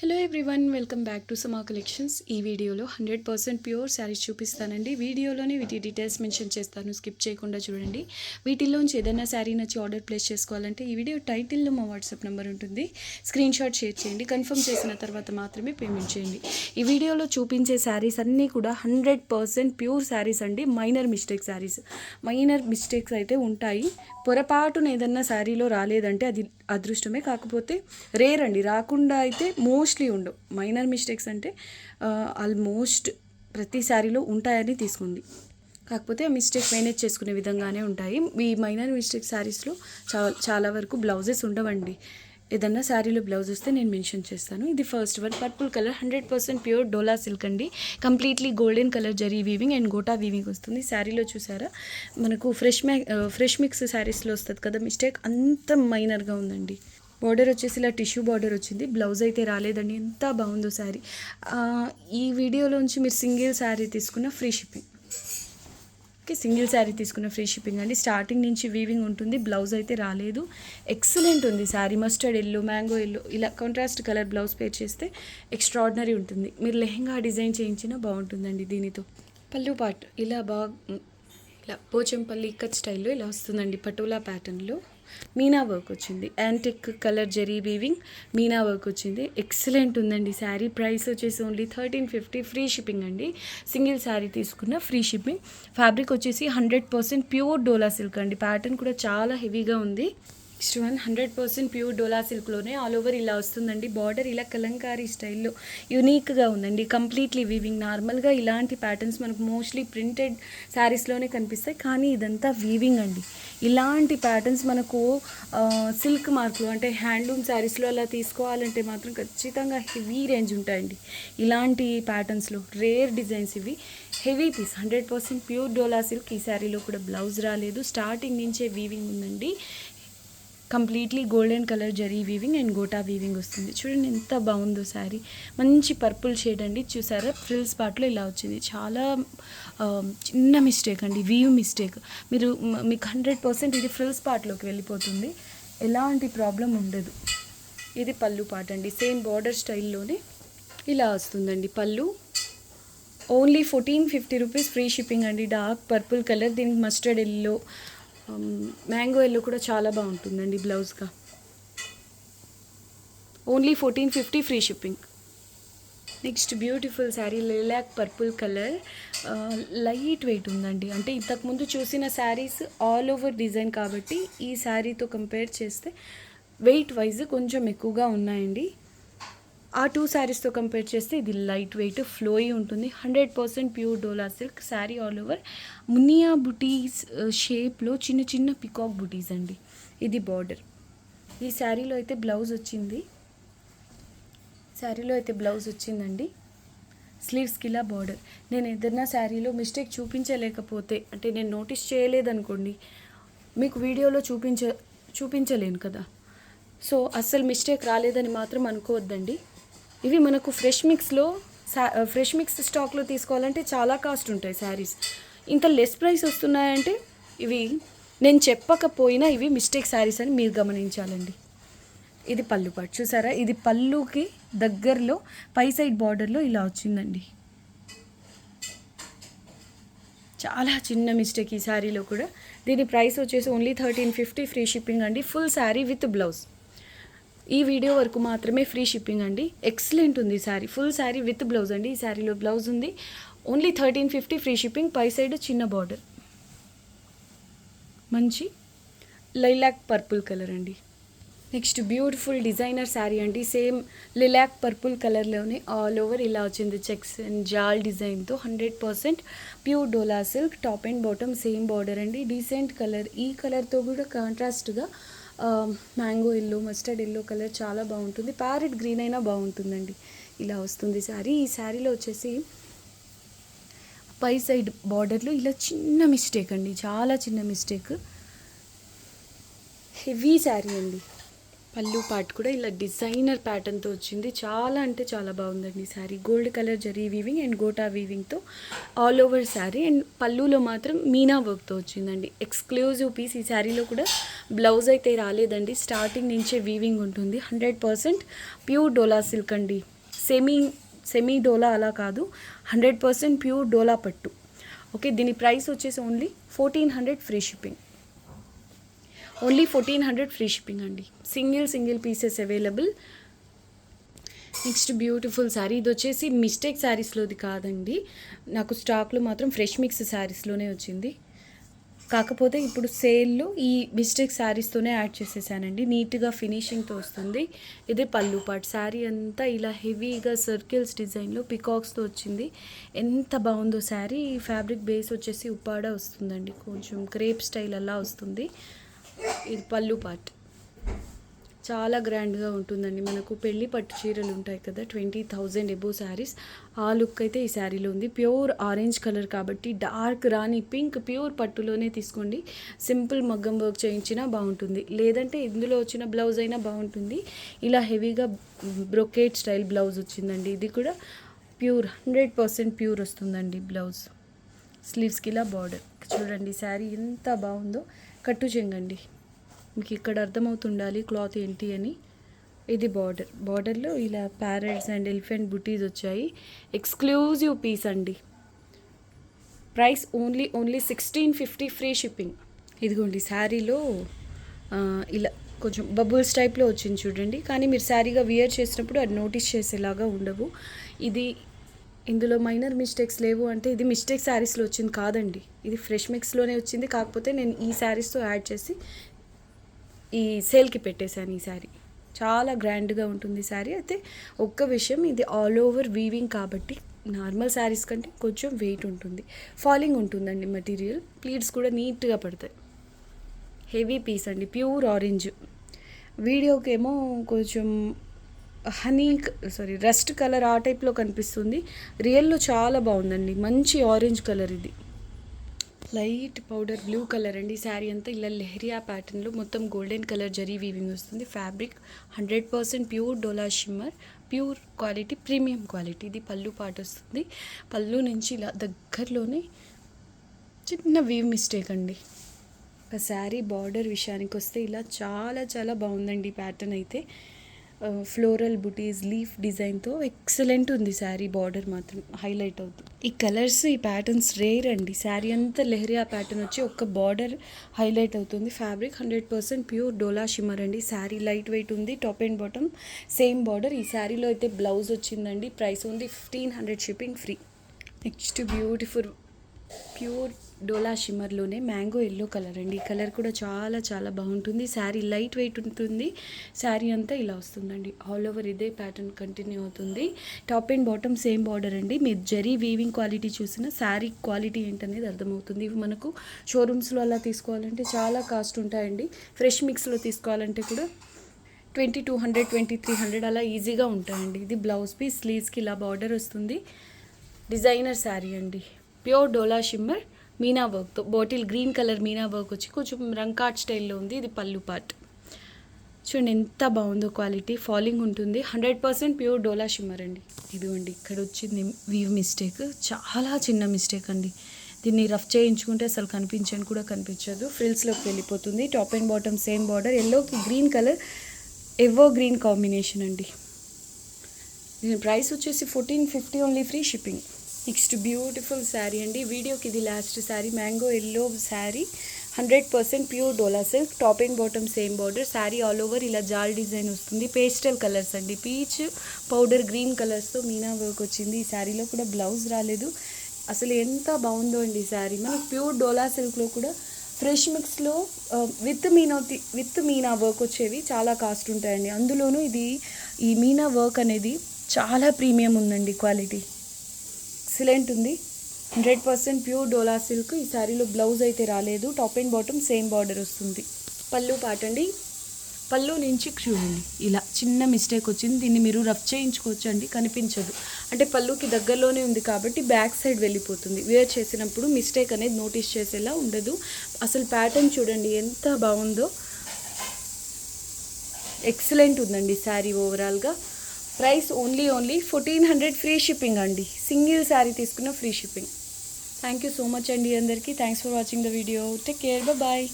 Hello everyone, welcome back to సమా collections. ఈ వీడియోలో 100% ప్యూర్ శారీస్ చూపిస్తానండి. వీడియోలోనే వీటి డీటెయిల్స్ మెన్షన్ చేస్తాను, స్కిప్ చేయకుండా చూడండి. వీటిల్లోంచి ఏదైనా శారీ నచ్చి ఆర్డర్ ప్లేస్ చేసుకోవాలంటే ఈ వీడియో టైటిల్లో మా వాట్సాప్ నెంబర్ ఉంటుంది, స్క్రీన్ షాట్ షేర్ చేయండి. కన్ఫర్మ్ చేసిన తర్వాత మాత్రమే పేమెంట్ చేయండి. ఈ వీడియోలో చూపించే శారీస్ అన్నీ కూడా 100% ప్యూర్ శారీస్ అండి. మైనర్ మిస్టేక్స్ అయితే ఉంటాయి. పొరపాటున ఏదన్నా శారీలో రాలేదంటే అది అదృష్టమే, కాకపోతే రేర్ అండి. రాకుండా అయితే మోస్ట్లీ ఉండవు. మైనర్ మిస్టేక్స్ అంటే ఆల్మోస్ట్ ప్రతి శారీలో ఉంటాయని తీసుకుంది, కాకపోతే ఆ మిస్టేక్ మేనేజ్ చేసుకునే విధంగానే ఉంటాయి. ఈ మైనర్ మిస్టేక్ శారీస్లో చాలా వరకు బ్లౌజెస్ ఉండవండి. ఏదన్నా శారీలో బ్లౌజ్ వస్తే నేను మెన్షన్ చేస్తాను. ఇది first one, purple colour, 100% pure dola silk అండి. Completely golden colour zari weaving and gota weaving వస్తుంది. శారీలో చూసారా, మనకు ఫ్రెష్ మిక్స్ శారీస్లో వస్తుంది కదా మిస్టేక్, అంత మైనర్గా ఉందండి. బార్డర్ వచ్చేసి ఇలా టిష్యూ బార్డర్ వచ్చింది. బ్లౌజ్ అయితే రాలేదండి. ఎంత బాగుందో శారీ. ఈ వీడియోలోంచి మీరు సింగిల్ శారీ తీసుకున్న free shipping. Okay, single sari తీసుకున్న ఫ్రీ షిప్పింగ్ అండి. స్టార్టింగ్ నుంచి వీవింగ్ ఉంటుంది. బ్లౌజ్ అయితే రాలేదు. ఎక్సలెంట్ ఉంది sari. Mustard yellow, mango yellow, ఇలా కాంట్రాస్ట్ కలర్ బ్లౌజ్ పేర్ చేస్తే ఎక్స్ట్రాడినరీ ఉంటుంది. మీరు లెహెంగా డిజైన్ చేయించినా బాగుంటుందండి దీనితో. పళ్ళు పాట్ ఇలా పోచంపల్లి ఇక్కత్ స్టైల్లో ఇలా వస్తుందండి. పటోలా ప్యాటర్న్లో మీనా వర్క్ వచ్చింది. Antique colour zari weaving Meena work వచ్చింది. ఎక్సలెంట్ ఉందండి శారీ. ప్రైస్ వచ్చేసి ఓన్లీ 1350, ఫ్రీ షిప్పింగ్ అండి. సింగిల్ శారీ తీసుకున్న ఫ్రీ షిప్పింగ్. ఫ్యాబ్రిక్ వచ్చేసి 100% ప్యూర్ డోలా సిల్క్ అండి. ప్యాటర్న్ కూడా చాలా హెవీగా ఉంది. నెక్స్ట్ వన్ 100% ప్యూర్ డోలా సిల్క్లోనే ఆల్ ఓవర్ ఇలా వస్తుందండి. బార్డర్ ఇలా కలంకారీ స్టైల్లో యూనిక్గా ఉందండి. Completely weaving. నార్మల్గా ఇలాంటి ప్యాటర్న్స్ మనకు మోస్ట్లీ ప్రింటెడ్ శారీస్లోనే కనిపిస్తాయి, కానీ ఇదంతా వీవింగ్ అండి. ఇలాంటి ప్యాటర్న్స్ మనకు సిల్క్ మార్కులు అంటే హ్యాండ్లూమ్ శారీస్లో అలా తీసుకోవాలంటే మాత్రం ఖచ్చితంగా హెవీ రేంజ్ ఉంటాయండి. ఇలాంటి ప్యాటర్న్స్లో రేర్ డిజైన్స్ ఇవి. Heavy piece, 100% pure dola silk. ఈ శారీలో కూడా బ్లౌజ్ రాలేదు. స్టార్టింగ్ నుంచే వీవింగ్ ఉందండి. Completely golden colour zari weaving and gota weaving వస్తుంది. చూడండి ఎంత బాగుందో శారీ. మంచి పర్పుల్ షేడ్ అండి. చూసారా, ఫ్రిల్స్ పార్ట్లో ఇలా వచ్చింది. చాలా చిన్న మిస్టేక్ అండి, వీవ్ మిస్టేక్. మీకు 100% ఇది ఫ్రిల్స్ పార్ట్లోకి వెళ్ళిపోతుంది, ఎలాంటి ప్రాబ్లం ఉండదు. ఇది పళ్ళు పార్ట్ అండి. సేమ్ బార్డర్ స్టైల్లోనే ఇలా వస్తుందండి పళ్ళు. ఓన్లీ 1450 రూపీస్, ఫ్రీ షిప్పింగ్ అండి. డార్క్ పర్పుల్ కలర్, దీనికి మస్టర్డ్ ఎల్లో, మ్యాంగో ఎల్లో కూడా చాలా బాగుంటుందండి బ్లౌజ్గా. Only 1450, free shipping. Next beautiful sari, lilac purple colour, light weight ఉందండి. అంటే ఇంతకుముందు చూసిన శారీస్ ఆల్ ఓవర్ డిజైన్ కాబట్టి ఈ శారీతో కంపేర్ చేస్తే వెయిట్ వైజ్ కొంచెం ఎక్కువగా ఉన్నాయండి. ఆ 2 శారీస్తో కంపేర్ చేస్తే ఇది లైట్ వెయిట్, ఫ్లోయి ఉంటుంది. 100% pure dola silk sari. All over మునియా బుటీస్ షేప్లో చిన్న చిన్న పికాక్ బుటీస్ అండి. ఇది బార్డర్. ఈ శారీలో అయితే బ్లౌజ్ వచ్చిందండి. స్లీవ్స్కి ఇలా బార్డర్. నేను ఏదైనా శారీలో మిస్టేక్ చూపించలేకపోతే, అంటే నేను నోటీస్ చేయలేదనుకోండి, మీకు వీడియోలో చూపించలేను కదా. సో అస్సలు మిస్టేక్ రాలేదని మాత్రం అనుకోవద్దండి. ఇవి మనకు ఫ్రెష్ మిక్స్ స్టాక్లో తీసుకోవాలంటే చాలా కాస్ట్ ఉంటాయి శారీస్. ఇంత లెస్ ప్రైస్ వస్తున్నాయంటే ఇవి నేను చెప్పకపోయినా ఇవి మిస్టేక్ శారీస్ అని మీరు గమనించాలండి. ఇది పళ్ళు పాటు చూసారా, ఇది పళ్ళుకి దగ్గరలో పై సైడ్ బార్డర్లో ఇలా వచ్చిందండి. చాలా చిన్న మిస్టేక్ ఈ శారీలో కూడా. దీని ప్రైస్ వచ్చేసి ఓన్లీ 1350, ఫ్రీ షిప్పింగ్ అండి. Full sari with blouse. ఈ వీడియో వరకు మాత్రమే ఫ్రీ షిప్పింగ్ అండి. ఎక్సలెంట్ ఉంది sari. Full sari with blouse అండి. ఈ శారీలో బ్లౌజ్ ఉంది. Only 1350, free shipping. పై సైడ్ చిన్న బార్డర్. మంచి లైలాక్ పర్పుల్ కలర్ అండి. నెక్స్ట్ బ్యూటిఫుల్ డిజైనర్ శారీ అండి. సేమ్ లిలాక్ పర్పుల్ కలర్లోనే ఆల్ ఓవర్ ఇలా వచ్చింది. చెక్స్ అండ్ జాల్ డిజైన్తో. 100% pure dola silk. Top and bottom same border అండి. Decent colour. ఈ కలర్తో కూడా కాంట్రాస్ట్గా mango yellow, mustard yellow colour చాలా బాగుంటుంది. ప్యారెట్ గ్రీన్ అయినా బాగుంటుందండి. ఇలా వస్తుంది శారీ. ఈ శారీలో వచ్చేసి పై సైడ్ బార్డర్లో ఇలా చిన్న మిస్టేక్ అండి, చాలా చిన్న మిస్టేక్. హెవీ శారీ అండి. పళ్ళు పార్ట్ కూడా ఇలా డిజైనర్ ప్యాటర్న్తో వచ్చింది. చాలా అంటే చాలా బాగుందండి sari. Gold colour zari weaving and gota వీవింగ్తో ఆల్ ఓవర్ శారీ అండ్ పళ్ళులో మాత్రం మీనా వర్క్తో వచ్చిందండి. Exclusive piece. ఈ శారీలో కూడా బ్లౌజ్ అయితే రాలేదండి, స్టార్టింగ్ నుంచే వీవింగ్ ఉంటుంది. 100% ప్యూర్ డోలా సిల్క్ అండి. సెమీ డోలా అలా కాదు, 100% ప్యూర్ డోలా పట్టు. ఓకే, దీని ప్రైస్ వచ్చేసి only 1400 free shipping. Only 1400 free shipping అండి. Single pieces available. Next beautiful sari. ఇది వచ్చేసి మిస్టేక్ శారీస్లోది కాదండి, నాకు స్టాక్లో మాత్రం ఫ్రెష్ మిక్స్ శారీస్లోనే వచ్చింది. కాకపోతే ఇప్పుడు సేల్లో ఈ మిస్టేక్ శారీస్తోనే యాడ్ చేసేసానండి. నీట్గా ఫినిషింగ్తో వస్తుంది. ఇదే పళ్ళు పార్ట్. శారీ అంతా ఇలా హెవీగా సర్కిల్స్ డిజైన్లో పికాక్స్తో వచ్చింది. ఎంత బాగుందో శారీ. ఈ ఫ్యాబ్రిక్ బేస్ వచ్చేసి ఉప్పాడ వస్తుందండి, కొంచెం క్రేప్ స్టైల్ అలా వస్తుంది. ఇది పళ్ళు పార్ట్. చాలా గ్రాండ్గా ఉంటుందండి. మనకు పెళ్లి పట్టు చీరలు ఉంటాయి కదా, 20,000 ఎబో శారీస్, ఆ లుక్ అయితే ఈ శారీలో ఉంది. ప్యూర్ ఆరెంజ్ కలర్ కాబట్టి డార్క్ రాని పింక్ ప్యూర్ పట్టులోనే తీసుకోండి. సింపుల్ మగ్గం వర్క్ చేయించినా బాగుంటుంది, లేదంటే ఇందులో వచ్చిన బ్లౌజ్ అయినా బాగుంటుంది. ఇలా హెవీగా బ్రొకేట్ స్టైల్ బ్లౌజ్ వచ్చిందండి. ఇది కూడా ప్యూర్ 100% ప్యూర్ వస్తుందండి బ్లౌజ్. స్లీవ్స్కి ఇలా బార్డర్ చూడండి. శారీ ఎంత బాగుందో. కట్టు చెంగండి, మీకు ఇక్కడ అర్థమవుతుండాలి క్లాత్ ఏంటి అని. ఇది బార్డర్లో ఇలా ప్యారెట్స్ అండ్ ఎలిఫెంట్ బుటీస్ వచ్చాయి. ఎక్స్క్లూజివ్ పీస్ అండి. Price only 1650 free shipping. ఇదిగోండి శారీలో ఇలా కొంచెం బబుల్స్ టైప్లో వచ్చింది చూడండి, కానీ మీరు శారీగా వియర్ చేసినప్పుడు అది నోటీస్ చేసేలాగా ఉండవు. ఇందులో మైనర్ మిస్టేక్స్ లేవు అంటే ఇది మిస్టేక్ శారీస్లో వచ్చింది కాదండి, ఇది ఫ్రెష్ మిక్స్లోనే వచ్చింది. కాకపోతే నేను ఈ శారీస్తో యాడ్ చేసి ఈ సేల్కి పెట్టేశాను. ఈ శారీ చాలా గ్రాండ్గా ఉంటుంది శారీ. అయితే ఒక్క విషయం, ఇది ఆల్ ఓవర్ వీవింగ్ కాబట్టి నార్మల్ శారీస్ కంటే కొంచెం వెయిట్ ఉంటుంది, ఫాలింగ్ ఉంటుందండి మెటీరియల్. ప్లీట్స్ కూడా నీట్గా పడతాయి. హెవీ పీస్ అండి, ప్యూర్ ఆరెంజ్. వీడియోకేమో కొంచెం రస్ట్ కలర్ ఆ టైప్లో కనిపిస్తుంది, రియల్లో చాలా బాగుందండి. మంచి ఆరెంజ్ కలర్. ఇది లైట్ పౌడర్ బ్లూ కలర్ అండి. శారీ అంతా ఇలా లెహరియా ప్యాటర్న్లో మొత్తం గోల్డెన్ కలర్ జరీ వీవింగ్ వస్తుంది. Fabric 100% pure dola shimmer, pure quality, premium quality. ఇది పళ్ళు పాట వస్తుంది. పళ్ళు నుంచి ఇలా దగ్గరలోనే చిన్న వీవ్ మిస్టేక్ అండి. శారీ బార్డర్ విషయానికి వస్తే ఇలా చాలా చాలా బాగుందండి. ప్యాటర్న్ అయితే ఫ్లోరల్ బుటీస్ లీఫ్ డిజైన్తో ఎక్సలెంట్ ఉంది. శారీ బార్డర్ మాత్రం హైలైట్ అవుతుంది. ఈ కలర్స్ ఈ ప్యాటర్న్స్ రేర్ అండి. శారీ అంతా లెహరియా ప్యాటర్న్ వచ్చి ఒక్క బార్డర్ హైలైట్ అవుతుంది. ఫ్యాబ్రిక్ 100% ప్యూర్ డోలా షిమ్మర్ అండి. శారీ లైట్ వెయిట్ ఉంది. Top and bottom same border. ఈ శారీలో అయితే బ్లౌజ్ వచ్చిందండి. ప్రైస్ ఉంది 1500 shipping free. Next beautiful pure dola షిమ్మర్లోనే మ్యాంగో ఎల్లో కలర్ అండి. ఈ కలర్ కూడా చాలా చాలా బాగుంటుంది. శారీ లైట్ వెయిట్ ఉంటుంది. శారీ అంతా ఇలా వస్తుందండి. ఆల్ ఓవర్ ఇదే ప్యాటర్న్ కంటిన్యూ అవుతుంది. Top and bottom same border అండి. మీరు జరీ వీవింగ్ క్వాలిటీ చూసిన శారీ క్వాలిటీ ఏంటనేది అర్థమవుతుంది. ఇవి మనకు షోరూమ్స్లో అలా తీసుకోవాలంటే చాలా కాస్ట్ ఉంటాయండి. ఫ్రెష్ మిక్స్లో తీసుకోవాలంటే కూడా 2200 2300 అలా ఈజీగా ఉంటాయండి. ఇది బ్లౌజ్ పీస్. స్లీవ్స్కి ఇలా బార్డర్ వస్తుంది. డిజైనర్ శారీ అండి. ప్యూర్ డోలా షిమ్మర్ మీనా వర్క్తో bottle green colour Meena work వచ్చి కొంచెం రంకాట్ స్టైల్లో ఉంది. ఇది పళ్ళు పార్ట్. చూడండి ఎంత బాగుందో క్వాలిటీ. ఫాలింగ్ ఉంటుంది. 100% ప్యూర్ డోలా షిమ్మర్ అండి. ఇదిగోండి ఇక్కడ వచ్చింది వీవ్ మిస్టేక్, చాలా చిన్న మిస్టేక్ అండి. దీన్ని రఫ్ చేయించుకుంటే అసలు కనిపించని కూడా కనిపించదు. ఫ్రిల్స్లోకి వెళ్ళిపోతుంది. Top and bottom same border. ఎల్లోకి గ్రీన్ కలర్ ఎవో గ్రీన్ కాంబినేషన్ అండి. దీని ప్రైస్ వచ్చేసి 1450 only free shipping. Next beautiful sari అండి. వీడియోకి ఇది last sari. Mango yellow sari, 100% pure dola silk. Top and bottom same border. Sari all over ఇలా జాల్ డిజైన్ వస్తుంది. పేస్టల్ కలర్స్ అండి. పీచ్ పౌడర్ గ్రీన్ కలర్స్తో మీనా వర్క్ వచ్చింది. ఈ శారీలో కూడా బ్లౌజ్ రాలేదు. అసలు ఎంత బాగుందో అండి ఈ శారీ. మనకు ప్యూర్ డోలా సిల్క్లో కూడా ఫ్రెష్ మిక్స్లో విత్ మీనా వర్క్ వచ్చేవి చాలా కాస్ట్ ఉంటాయండి. అందులోనూ ఇది ఈ మీనా వర్క్ అనేది చాలా ప్రీమియం ఉందండి. క్వాలిటీ ఎక్సలెంట్ ఉంది. 100% ప్యూర్ డోలా సిల్క్. ఈ శారీలో బ్లౌజ్ అయితే రాలేదు. Top and bottom same border వస్తుంది. పళ్ళు పాట అండి. పళ్ళు నుంచి చూడండి ఇలా చిన్న మిస్టేక్ వచ్చింది. దీన్ని మీరు రఫ్ చేయించుకోవచ్చు అండి, కనిపించదు. అంటే పళ్ళుకి దగ్గరలోనే ఉంది కాబట్టి బ్యాక్ సైడ్ వెళ్ళిపోతుంది. వేర్ చేసినప్పుడు మిస్టేక్ అనేది నోటీస్ చేసేలా ఉండదు. అసలు ప్యాటర్న్ చూడండి ఎంత బాగుందో. ఎక్సలెంట్ ఉందండి శారీ ఓవరాల్గా. ప్రైస్ ఓన్లీ 1400 ఫ్రీ షిప్పింగ్ అండి. సింగిల్ శారీ తీసుకున్న free shipping. Thank you so much అండి అందరికీ. Thanks for watching the video. Take care, bye.